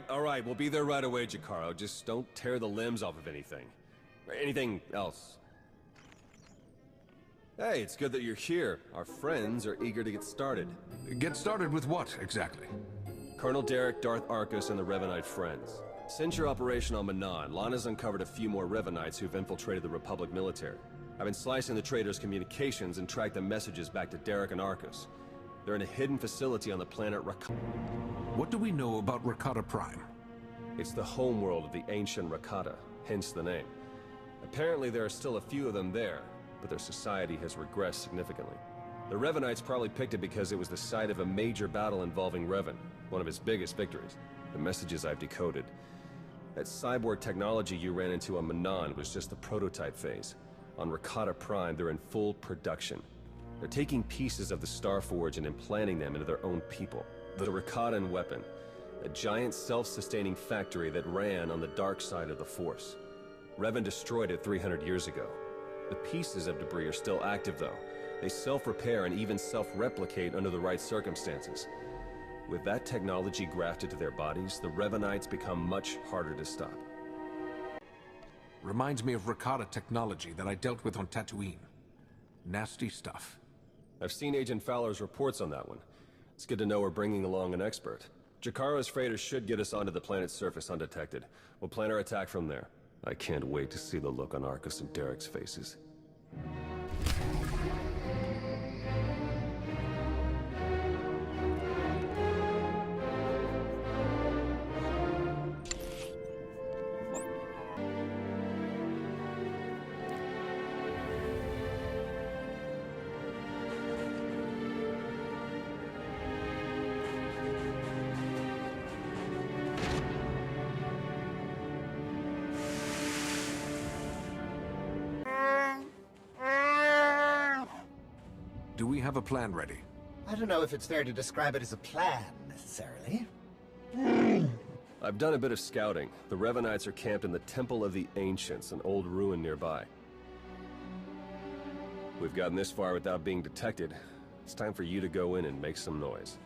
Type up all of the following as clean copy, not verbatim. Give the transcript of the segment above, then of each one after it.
all right. We'll be there right away, Jakaro. Just don't tear the limbs off of anything. Or anything else. Hey, it's good that you're here. Our friends are eager to get started. Get started with what, exactly? Colonel Derek, Darth Arcus, and the Revanite Friends. Since your operation on Manan, Lana's uncovered a few more Revanites who've infiltrated the Republic military. I've been slicing the traitors' communications and tracked the messages back to Derek and Arcus. They're in a hidden facility on the planet Rakata. What do we know about Rakata Prime? It's the homeworld of the ancient Rakata, hence the name. Apparently there are still a few of them there, but their society has regressed significantly. The Revanites probably picked it because it was the site of a major battle involving Revan, one of his biggest victories. The messages I've decoded. That cyborg technology you ran into on Manan was just the prototype phase. On Rakata Prime, they're in full production. They're taking pieces of the Starforge and implanting them into their own people. The Rakatan weapon, a giant self-sustaining factory that ran on the dark side of the Force. Revan destroyed it 300 years ago. The pieces of debris are still active though. They self-repair and even self-replicate under the right circumstances. With that technology grafted to their bodies, the Revanites become much harder to stop. Reminds me of Rakata technology that I dealt with on Tatooine. Nasty stuff. I've seen Agent Fowler's reports on that one. It's good to know we're bringing along an expert. Jakaro's freighters should get us onto the planet's surface undetected. We'll plan our attack from there. I can't wait to see the look on Arcus and Derek's faces. Do we have a plan ready? I don't know if it's fair to describe it as a plan, necessarily. I've done a bit of scouting. The Revanites are camped in the Temple of the Ancients, an old ruin nearby. We've gotten this far without being detected. It's time for you to go in and make some noise.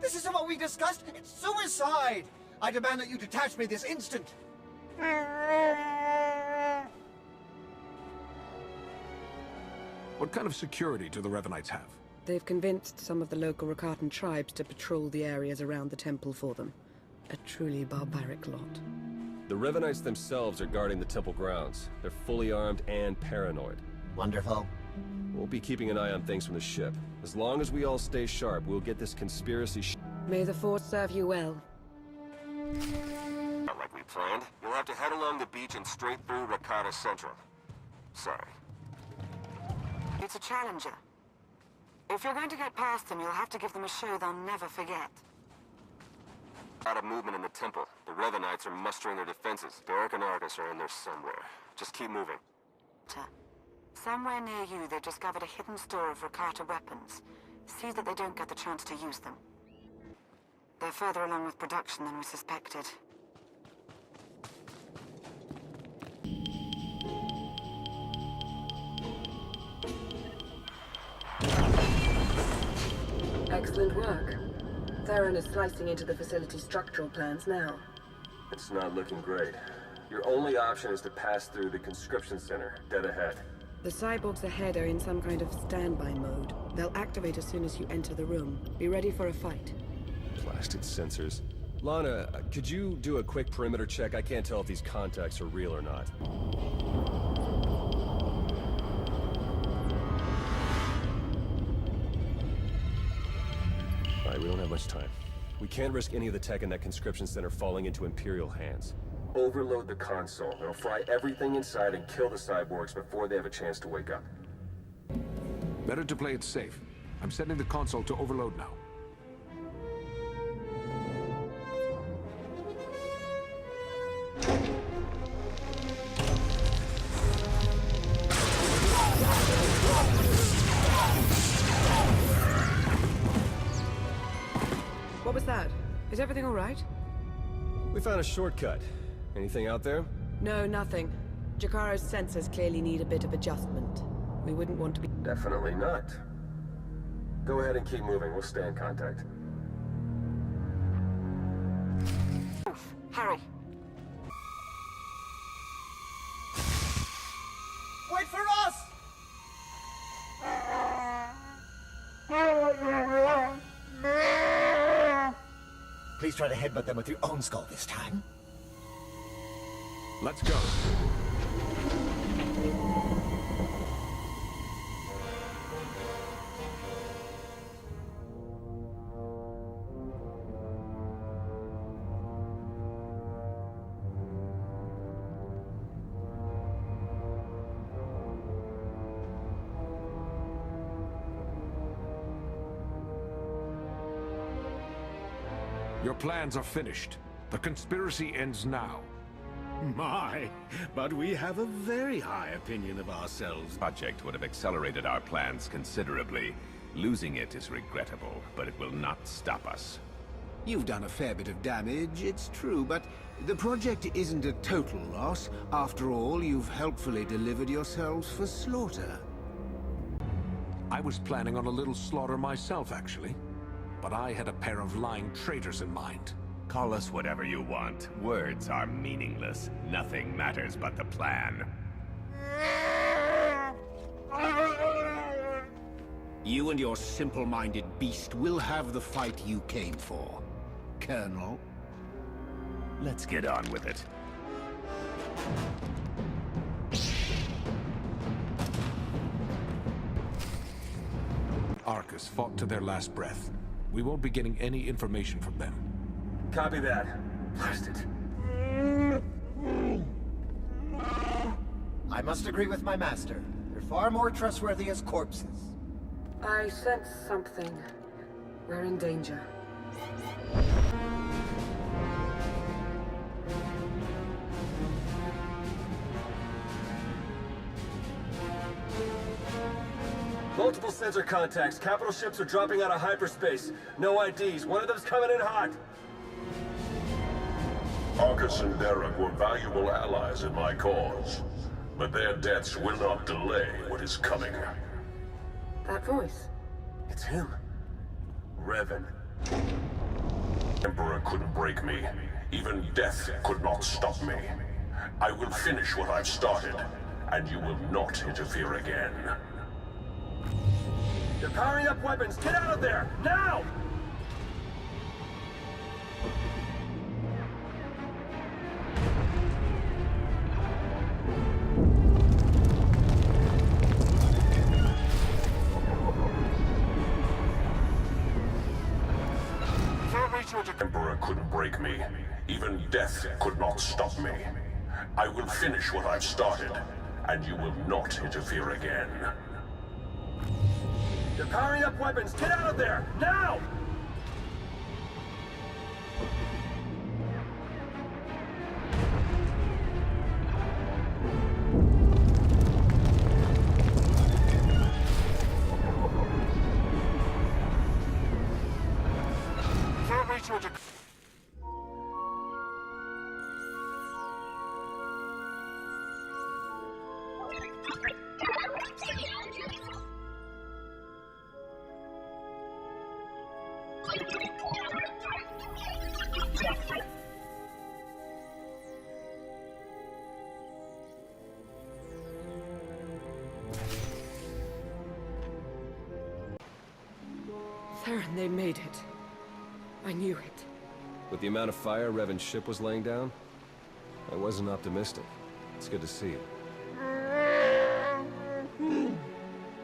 This isn't what we discussed! It's suicide! I demand that you detach me this instant! What kind of security do the Revanites have? They've convinced some of the local Rakatan tribes to patrol the areas around the temple for them. A truly barbaric lot. The Revanites themselves are guarding the temple grounds. They're fully armed and paranoid. Wonderful. We'll be keeping an eye on things from the ship. As long as we all stay sharp, we'll get this conspiracy May the Force serve you well. Not like we planned. You'll have to head along the beach and straight through Rakata Central. Sorry. It's a challenger. If you're going to get past them, you'll have to give them a show they'll never forget. A lot of movement in the temple. The Revanites are mustering their defenses. Derek and Arcus are in there somewhere. Just keep moving. Somewhere near you, they've discovered a hidden store of Rakata weapons. See that they don't get the chance to use them. They're further along with production than we suspected. Excellent work. Theron is slicing into the facility's structural plans now. It's not looking great. Your only option is to pass through the conscription center, dead ahead. The cyborgs ahead are in some kind of standby mode. They'll activate as soon as you enter the room. Be ready for a fight. Blasted sensors. Lana, could you do a quick perimeter check? I can't tell if these contacts are real or not. Alright, we don't have much time. We can't risk any of the tech in that conscription center falling into Imperial hands. Overload the console. It'll fry everything inside and kill the cyborgs before they have a chance to wake up. Better to play it safe. I'm setting the console to overload now. What was that? Is everything all right? We found a shortcut. Anything out there? No, nothing. Jakaro's sensors clearly need a bit of adjustment. We wouldn't want to be... Definitely not. Go ahead and keep moving. We'll stay in contact. Hurry. Wait for us! Please try to headbutt them with your own skull this time. Let's go. Your plans are finished. The conspiracy ends now. My, but we have a very high opinion of ourselves. Project would have accelerated our plans considerably. Losing it is regrettable, but it will not stop us. You've done a fair bit of damage, it's true, but the project isn't a total loss. After all, you've helpfully delivered yourselves for slaughter. I was planning on a little slaughter myself, actually. But I had a pair of lying traitors in mind. Call us whatever you want. Words are meaningless. Nothing matters but the plan. You and your simple-minded beast will have the fight you came for, Colonel. Let's get on with it. Arcus fought to their last breath. We won't be getting any information from them. Copy that. Blast it. I must agree with my master. They're far more trustworthy as corpses. I sense something. We're in danger. Multiple sensor contacts. Capital ships are dropping out of hyperspace. No IDs. One of them's coming in hot. Arcus and Derek were valuable allies in my cause, but their deaths will not delay what is coming. That voice. It's him. Revan. Emperor couldn't break me. Even death could not stop me. I will finish what I've started, and you will not interfere again. They're powering up weapons. Get out of there! Now! Emperor couldn't break me. Even death could not stop me. I will finish what I've started, and you will not interfere again. They're powering up weapons. Get out of there! Now! Theron, they made it. I knew it. With the amount of fire Revan's ship was laying down, I wasn't optimistic. It's good to see you.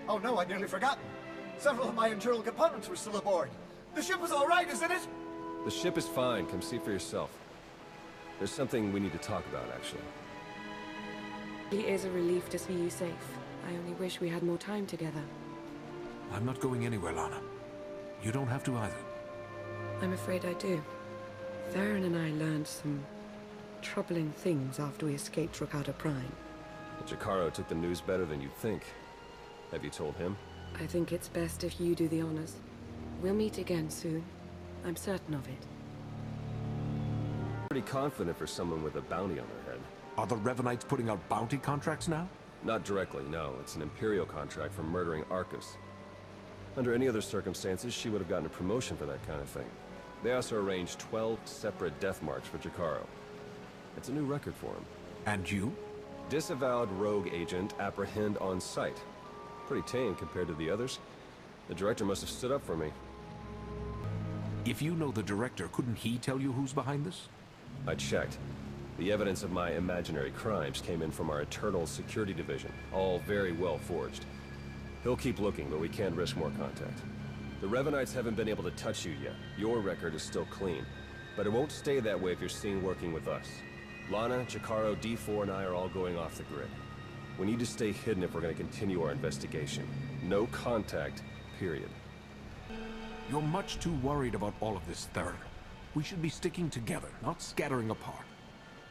Oh no, I'd nearly forgotten. Several of my internal components were still aboard. The ship was all right, isn't it? The ship is fine. Come see for yourself. There's something we need to talk about, actually. It is a relief to see you safe. I only wish we had more time together. I'm not going anywhere, Lana. You don't have to either. I'm afraid I do. Theron and I learned some troubling things after we escaped Rakata Prime. Jakaro took the news better than you'd think. Have you told him? I think it's best if you do the honors. We'll meet again soon. I'm certain of it. Pretty confident for someone with a bounty on their head. Are the Revanites putting out bounty contracts now? Not directly, no. It's an Imperial contract for murdering Arcus. Under any other circumstances, she would have gotten a promotion for that kind of thing. They also arranged 12 separate death marks for Jacaro. It's a new record for him. And you? Disavowed rogue agent, apprehend on sight. Pretty tame compared to the others. The director must have stood up for me. If you know the director, couldn't he tell you who's behind this? I checked. The evidence of my imaginary crimes came in from our Eternal Security Division, all very well forged. He'll keep looking, but we can't risk more contact. The Revenites haven't been able to touch you yet. Your record is still clean. But it won't stay that way if you're seen working with us. Lana, Jacaro, D4, and I are all going off the grid. We need to stay hidden if we're going to continue our investigation. No contact, period. You're much too worried about all of this, Theron. We should be sticking together, not scattering apart.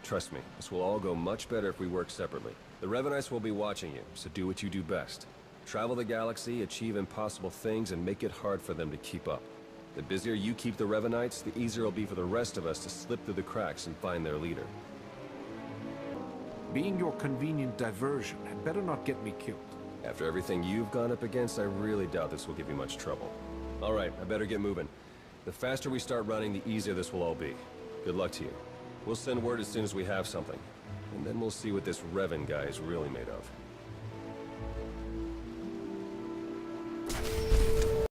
Trust me, this will all go much better if we work separately. The Revenites will be watching you, so do what you do best. Travel the galaxy, achieve impossible things, and make it hard for them to keep up. The busier you keep the Revenites, the easier it'll be for the rest of us to slip through the cracks and find their leader. Being your convenient diversion had better not get me killed. After everything you've gone up against, I really doubt this will give you much trouble. All right, I better get moving. The faster we start running, the easier this will all be. Good luck to you. We'll send word as soon as we have something. And then we'll see what this Revan guy is really made of.